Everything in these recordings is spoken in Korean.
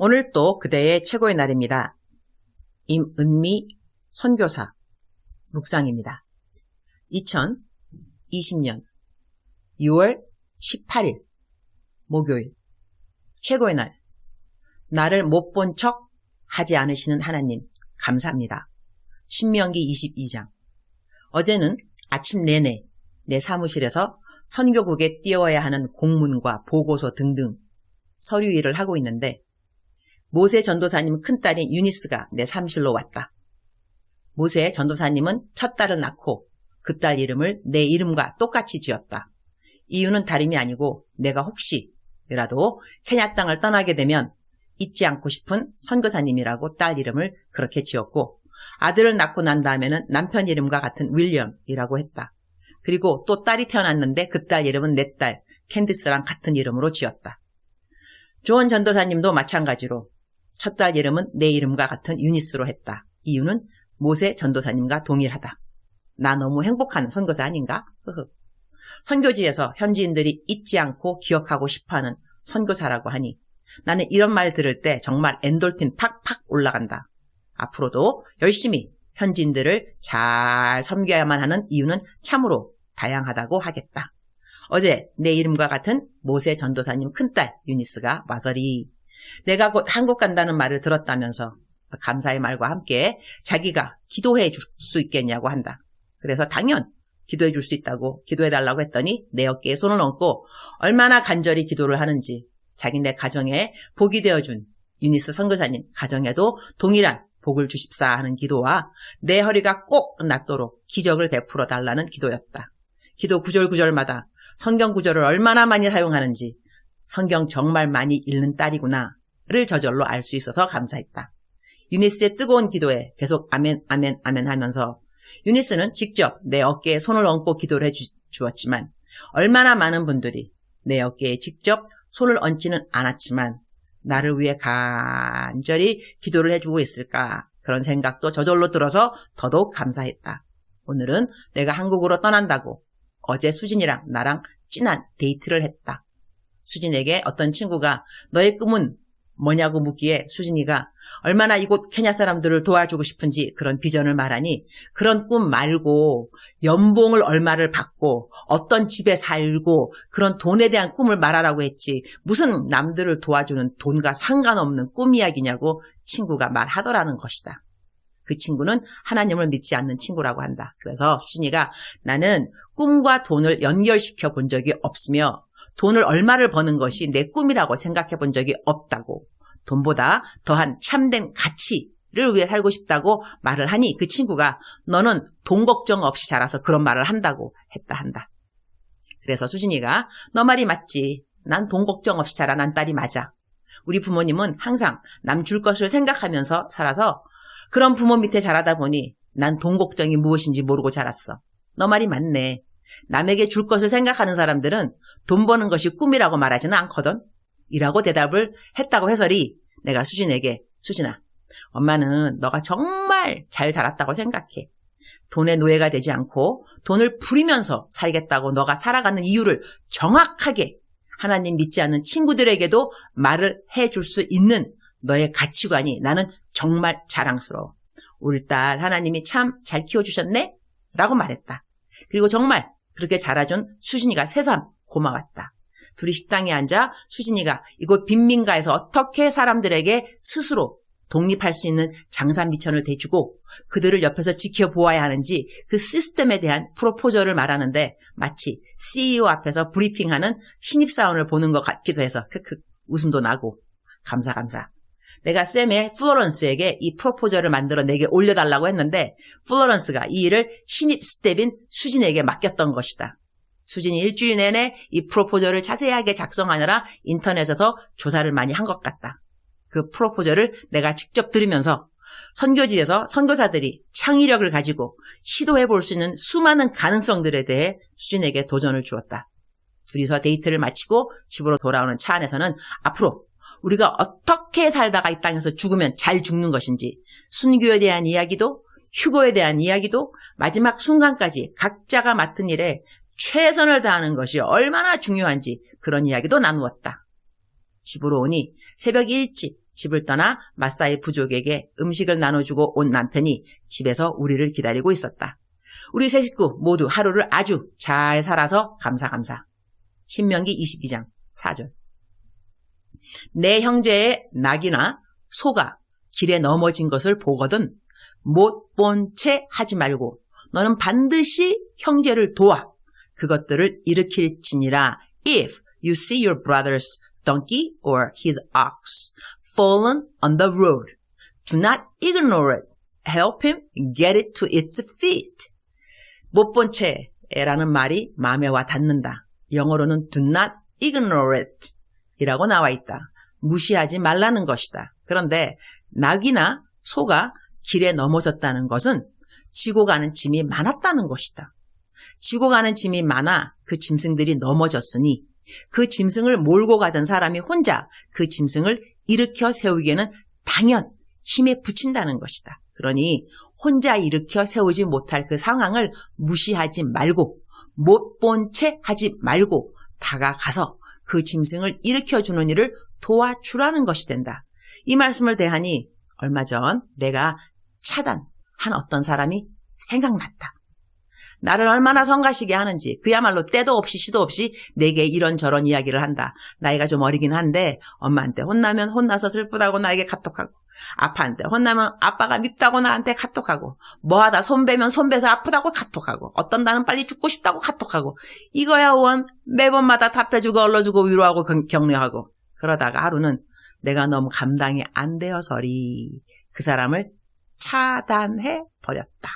오늘 또 그대의 최고의 날입니다. 임은미 선교사 묵상입니다. 2020년 6월 18일 목요일 최고의 날. 나를 못 본 척 하지 않으시는 하나님 감사합니다. 신명기 22장. 어제는 아침 내내 내 사무실에서 선교국에 띄워야 하는 공문과 보고서 등등 서류 일을 하고 있는데 모세 전도사님 큰딸인 유니스가 내 사무실로 왔다. 모세 전도사님은 첫 딸을 낳고 그 딸 이름을 내 이름과 똑같이 지었다. 이유는 다름이 아니고 내가 혹시라도 케냐 땅을 떠나게 되면 잊지 않고 싶은 선교사님이라고 딸 이름을 그렇게 지었고, 아들을 낳고 난 다음에는 남편 이름과 같은 윌리엄이라고 했다. 그리고 또 딸이 태어났는데 그 딸 이름은 내 딸 캔디스랑 같은 이름으로 지었다. 조언 전도사님도 마찬가지로 첫 딸 이름은 내 이름과 같은 유니스로 했다. 이유는 모세 전도사님과 동일하다. 나 너무 행복한 선교사 아닌가? 선교지에서 현지인들이 잊지 않고 기억하고 싶어하는 선교사라고 하니 나는 이런 말 들을 때 정말 엔돌핀 팍팍 올라간다. 앞으로도 열심히 현지인들을 잘 섬겨야만 하는 이유는 참으로 다양하다고 하겠다. 어제 내 이름과 같은 모세 전도사님 큰딸 유니스가 와서리 내가 곧 한국 간다는 말을 들었다면서 감사의 말과 함께 자기가 기도해 줄 수 있겠냐고 한다. 그래서 당연 기도해 줄 수 있다고 기도해달라고 했더니 내 어깨에 손을 얹고 얼마나 간절히 기도를 하는지, 자기네 가정에 복이 되어준 유니스 선교사님 가정에도 동일한 복을 주십사 하는 기도와 내 허리가 꼭 낫도록 기적을 베풀어 달라는 기도였다. 기도 구절구절마다 성경 구절을 얼마나 많이 사용하는지, 성경 정말 많이 읽는 딸이구나를 저절로 알 수 있어서 감사했다. 유니스의 뜨거운 기도에 계속 아멘 아멘 아멘 하면서 유니스는 직접 내 어깨에 손을 얹고 기도를 해주었지만 얼마나 많은 분들이 내 어깨에 직접 손을 얹지는 않았지만 나를 위해 간절히 기도를 해주고 있을까, 그런 생각도 저절로 들어서 더더욱 감사했다. 오늘은 내가 한국으로 떠난다고 어제 수진이랑 나랑 진한 데이트를 했다. 수진에게 어떤 친구가 너의 꿈은 뭐냐고 묻기에 수진이가 얼마나 이곳 케냐 사람들을 도와주고 싶은지 그런 비전을 말하니, 그런 꿈 말고 연봉을 얼마를 받고 어떤 집에 살고 그런 돈에 대한 꿈을 말하라고 했지 무슨 남들을 도와주는 돈과 상관없는 꿈 이야기냐고 친구가 말하더라는 것이다. 그 친구는 하나님을 믿지 않는 친구라고 한다. 그래서 수진이가 나는 꿈과 돈을 연결시켜 본 적이 없으며 돈을 얼마를 버는 것이 내 꿈이라고 생각해 본 적이 없다고, 돈보다 더한 참된 가치를 위해 살고 싶다고 말을 하니 그 친구가 너는 돈 걱정 없이 자라서 그런 말을 한다고 한다. 그래서 수진이가 너 말이 맞지. 난 돈 걱정 없이 자라난 딸이 맞아. 우리 부모님은 항상 남 줄 것을 생각하면서 살아서 그런 부모 밑에 자라다 보니 난 돈 걱정이 무엇인지 모르고 자랐어. 너 말이 맞네. 남에게 줄 것을 생각하는 사람들은 돈 버는 것이 꿈이라고 말하지는 않거든. 이라고 대답을 했다고 해서리 내가 수진에게 수진아, 엄마는 너가 정말 잘 자랐다고 생각해. 돈의 노예가 되지 않고 돈을 부리면서 살겠다고 너가 살아가는 이유를 정확하게 하나님 믿지 않는 친구들에게도 말을 해줄 수 있는 너의 가치관이 나는 정말 자랑스러워. 우리 딸 하나님이 참 잘 키워주셨네? 라고 말했다. 그리고 정말 그렇게 자라준 수진이가 새삼 고마웠다. 둘이 식당에 앉아 수진이가 이곳 빈민가에서 어떻게 사람들에게 스스로 독립할 수 있는 장사 미천을 대주고 그들을 옆에서 지켜보아야 하는지 그 시스템에 대한 프로포저를 말하는데 마치 CEO 앞에서 브리핑하는 신입사원을 보는 것 같기도 해서 크크 웃음도 나고 감사. 내가 쌤의 플로런스에게 이 프로포저를 만들어 내게 올려달라고 했는데 플로런스가 이 일을 신입 스텝인 수진에게 맡겼던 것이다. 수진이 일주일 내내 이 프로포저를 자세하게 작성하느라 인터넷에서 조사를 많이 한 것 같다. 그 프로포저를 내가 직접 들으면서 선교지에서 선교사들이 창의력을 가지고 시도해 볼 수 있는 수많은 가능성들에 대해 수진에게 도전을 주었다. 둘이서 데이트를 마치고 집으로 돌아오는 차 안에서는 앞으로 우리가 어떻게 살다가 이 땅에서 죽으면 잘 죽는 것인지, 순교에 대한 이야기도 휴거에 대한 이야기도 마지막 순간까지 각자가 맡은 일에 최선을 다하는 것이 얼마나 중요한지 그런 이야기도 나누었다. 집으로 오니 새벽 일찍 집을 떠나 마사이 부족에게 음식을 나눠주고 온 남편이 집에서 우리를 기다리고 있었다. 우리 세 식구 모두 하루를 아주 잘 살아서 감사. 신명기 22장 4절. 내 형제의 낙이나 소가 길에 넘어진 것을 보거든 못 본 채 하지 말고 너는 반드시 형제를 도와 그것들을 일으킬지니라. If you see your brother's donkey or his ox fallen on the road, do not ignore it. Help him get it to its feet. 못 본 채라는 말이 마음에 와 닿는다. 영어로는 do not ignore it 이라고 나와 있다. 무시하지 말라는 것이다. 그런데 낙이나 소가 길에 넘어졌다는 것은 지고 가는 짐이 많았다는 것이다. 지고 가는 짐이 많아 그 짐승들이 넘어졌으니 그 짐승을 몰고 가던 사람이 혼자 그 짐승을 일으켜 세우기에는 당연 힘에 부친다는 것이다. 그러니 혼자 일으켜 세우지 못할 그 상황을 무시하지 말고 못 본 채 하지 말고 다가가서 그 짐승을 일으켜주는 일을 도와주라는 것이 된다. 이 말씀을 대하니 얼마 전 내가 차단한 어떤 사람이 생각났다. 나를 얼마나 성가시게 하는지 그야말로 때도 없이 시도 없이 내게 이런저런 이야기를 한다. 나이가 좀 어리긴 한데 엄마한테 혼나면 혼나서 슬프다고 나에게 카톡하고 아빠한테 혼나면 아빠가 밉다고 나한테 카톡하고 뭐하다 손배면 손배서 아프다고 카톡하고 어떤 날은 빨리 죽고 싶다고 카톡하고 이거야 원 매번마다 답해주고 얼러주고 위로하고 격려하고 그러다가 하루는 내가 너무 감당이 안 되어서리 그 사람을 차단해 버렸다.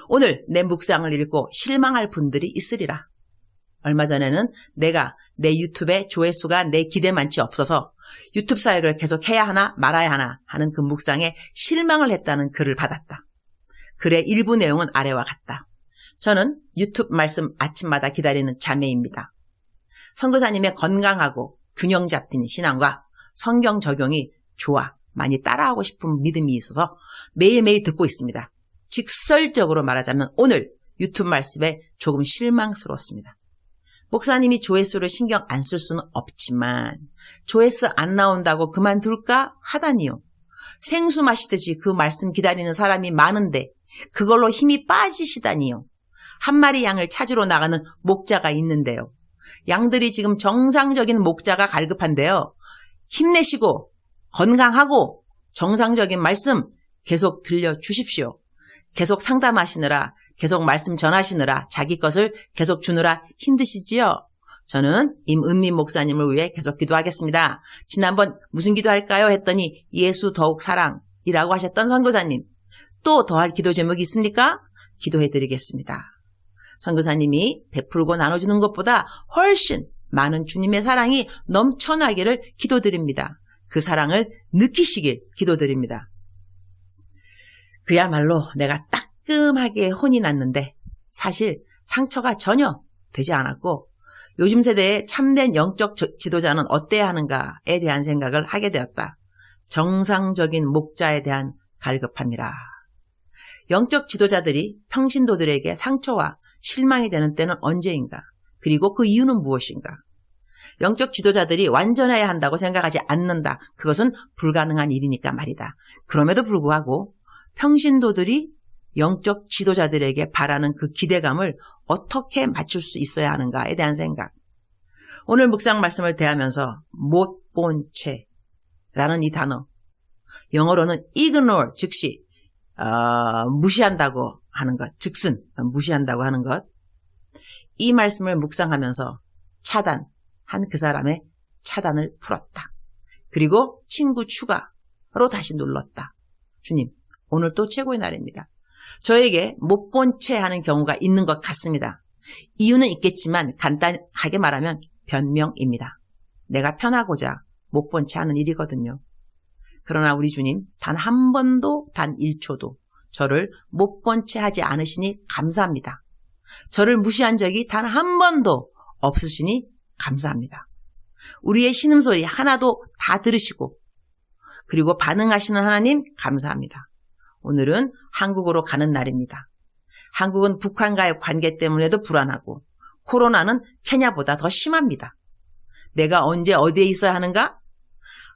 오늘 내 묵상을 읽고 실망할 분들이 있으리라. 얼마 전에는 내가 내 유튜브에 조회수가 내 기대만치 없어서 유튜브 사역을 계속 해야 하나 말아야 하나 하는 그 묵상에 실망을 했다는 글을 받았다. 글의 일부 내용은 아래와 같다. 저는 유튜브 말씀 아침마다 기다리는 자매입니다. 선교사님의 건강하고 균형 잡힌 신앙과 성경 적용이 좋아 많이 따라하고 싶은 믿음이 있어서 매일매일 듣고 있습니다. 직설적으로 말하자면 오늘 유튜브 말씀에 조금 실망스러웠습니다. 목사님이 조회수를 신경 안 쓸 수는 없지만 조회수 안 나온다고 그만둘까 하다니요. 생수 마시듯이 그 말씀 기다리는 사람이 많은데 그걸로 힘이 빠지시다니요. 한 마리 양을 찾으러 나가는 목자가 있는데요. 양들이 지금 정상적인 목자가 갈급한데요. 힘내시고 건강하고 정상적인 말씀 계속 들려주십시오. 계속 상담하시느라 계속 말씀 전하시느라 자기 것을 계속 주느라 힘드시지요? 저는 임은민 목사님을 위해 계속 기도하겠습니다. 지난번 무슨 기도할까요? 했더니 예수 더욱 사랑이라고 하셨던 선교사님. 또 더할 기도 제목이 있습니까? 기도해드리겠습니다. 선교사님이 베풀고 나눠주는 것보다 훨씬 많은 주님의 사랑이 넘쳐나기를 기도드립니다. 그 사랑을 느끼시길 기도드립니다. 그야말로 내가 따끔하게 혼이 났는데 사실 상처가 전혀 되지 않았고 요즘 세대의 참된 영적 지도자는 어때야 하는가에 대한 생각을 하게 되었다. 정상적인 목자에 대한 갈급함이라. 영적 지도자들이 평신도들에게 상처와 실망이 되는 때는 언제인가? 그리고 그 이유는 무엇인가? 영적 지도자들이 완전해야 한다고 생각하지 않는다. 그것은 불가능한 일이니까 말이다. 그럼에도 불구하고 평신도들이 영적 지도자들에게 바라는 그 기대감을 어떻게 맞출 수 있어야 하는가에 대한 생각. 오늘 묵상 말씀을 대하면서 못 본 채라는 이 단어, 영어로는 ignore, 즉시 무시한다고 하는 것, 즉슨 무시한다고 하는 것. 이 말씀을 묵상하면서 차단한 그 사람의 차단을 풀었다. 그리고 친구 추가로 다시 눌렀다. 주님, 오늘 또 최고의 날입니다. 저에게 못 본 채 하는 경우가 있는 것 같습니다. 이유는 있겠지만 간단하게 말하면 변명입니다. 내가 편하고자 못 본 채 하는 일이거든요. 그러나 우리 주님 단 한 번도 단 1초도 저를 못 본 채 하지 않으시니 감사합니다. 저를 무시한 적이 단 한 번도 없으시니 감사합니다. 우리의 신음소리 하나도 다 들으시고 그리고 반응하시는 하나님 감사합니다. 오늘은 한국으로 가는 날입니다. 한국은 북한과의 관계 때문에도 불안하고 코로나는 케냐보다 더 심합니다. 내가 언제 어디에 있어야 하는가?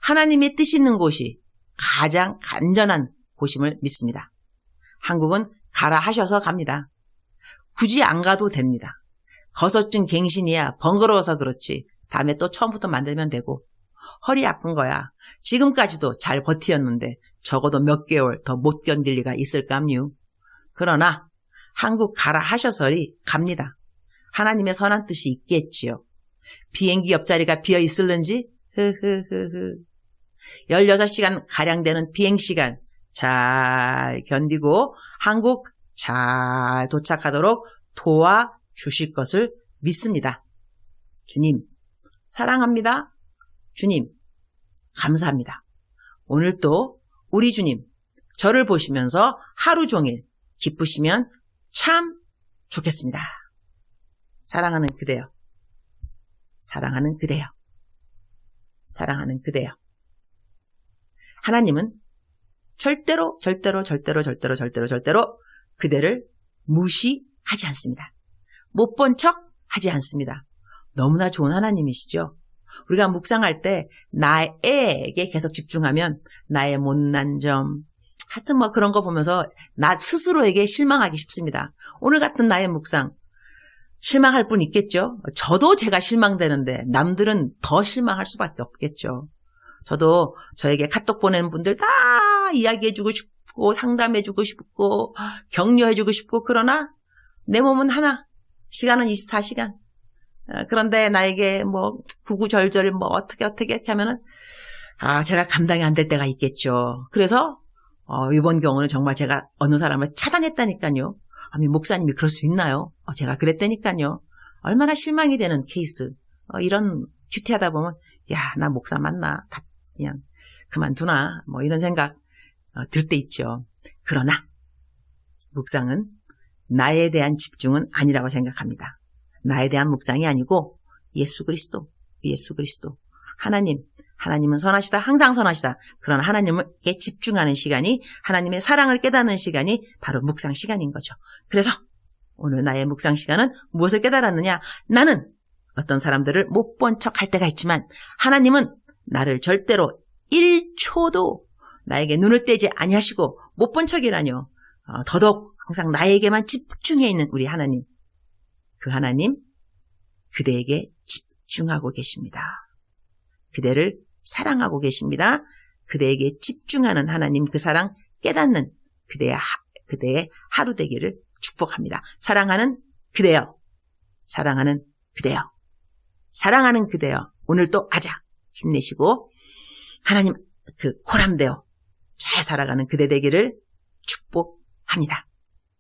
하나님의 뜻 있는 곳이 가장 간전한 곳임을 믿습니다. 한국은 가라 하셔서 갑니다. 굳이 안 가도 됩니다. 거서증 갱신이야 번거로워서 그렇지. 다음에 또 처음부터 만들면 되고. 허리 아픈 거야. 지금까지도 잘 버티었는데 적어도 몇 개월 더 못 견딜 리가 있을까요? 그러나 한국 가라 하셔서리 갑니다. 하나님의 선한 뜻이 있겠지요. 비행기 옆자리가 비어 있을는지? 16시간 가량 되는 비행시간 잘 견디고 한국 잘 도착하도록 도와주실 것을 믿습니다. 주님 사랑합니다. 주님 감사합니다. 오늘 또 우리 주님 저를 보시면서 하루 종일 기쁘시면 참 좋겠습니다. 사랑하는 그대여, 사랑하는 그대여, 사랑하는 그대여. 하나님은 절대로 그대를 무시하지 않습니다. 못 본 척 하지 않습니다. 너무나 좋은 하나님이시죠. 우리가 묵상할 때 나에게 계속 집중하면 나의 못난 점, 하여튼 뭐 그런 거 보면서 나 스스로에게 실망하기 쉽습니다. 오늘 같은 나의 묵상 실망할 분 있겠죠. 저도 제가 실망되는데 남들은 더 실망할 수밖에 없겠죠. 저도 저에게 카톡 보내는 분들 다 이야기해주고 싶고 상담해주고 싶고 격려해주고 싶고 그러나 내 몸은 하나, 시간은 24시간. 그런데 나에게 뭐 구구절절 뭐 어떻게 하면은 제가 감당이 안 될 때가 있겠죠. 그래서 이번 경우는 정말 제가 어느 사람을 차단했다니까요. 아니 목사님이 그럴 수 있나요? 제가 그랬다니까요. 얼마나 실망이 되는 케이스. 이런 큐티하다 보면 나 목사 맞나? 다 그냥 그만두나? 뭐 이런 생각 들 때 있죠. 그러나 묵상은 나에 대한 집중은 아니라고 생각합니다. 나에 대한 묵상이 아니고 예수 그리스도. 하나님은 선하시다. 항상 선하시다. 그런 하나님께 집중하는 시간이 하나님의 사랑을 깨닫는 시간이 바로 묵상 시간인 거죠. 그래서 오늘 나의 묵상 시간은 무엇을 깨달았느냐? 나는 어떤 사람들을 못 본 척 할 때가 있지만 하나님은 나를 절대로 1초도 나에게 눈을 떼지 아니하시고 못 본 척이라뇨. 더더욱 항상 나에게만 집중해 있는 우리 하나님. 그 하나님 그대에게 집중하고 계십니다. 그대를 사랑하고 계십니다. 그대에게 집중하는 하나님 그 사랑 깨닫는 그대의 하루 되기를 축복합니다. 사랑하는 그대여, 사랑하는 그대여, 사랑하는 그대여. 오늘 또 아자 힘내시고 하나님 그 코람되어 잘 살아가는 그대 되기를 축복합니다.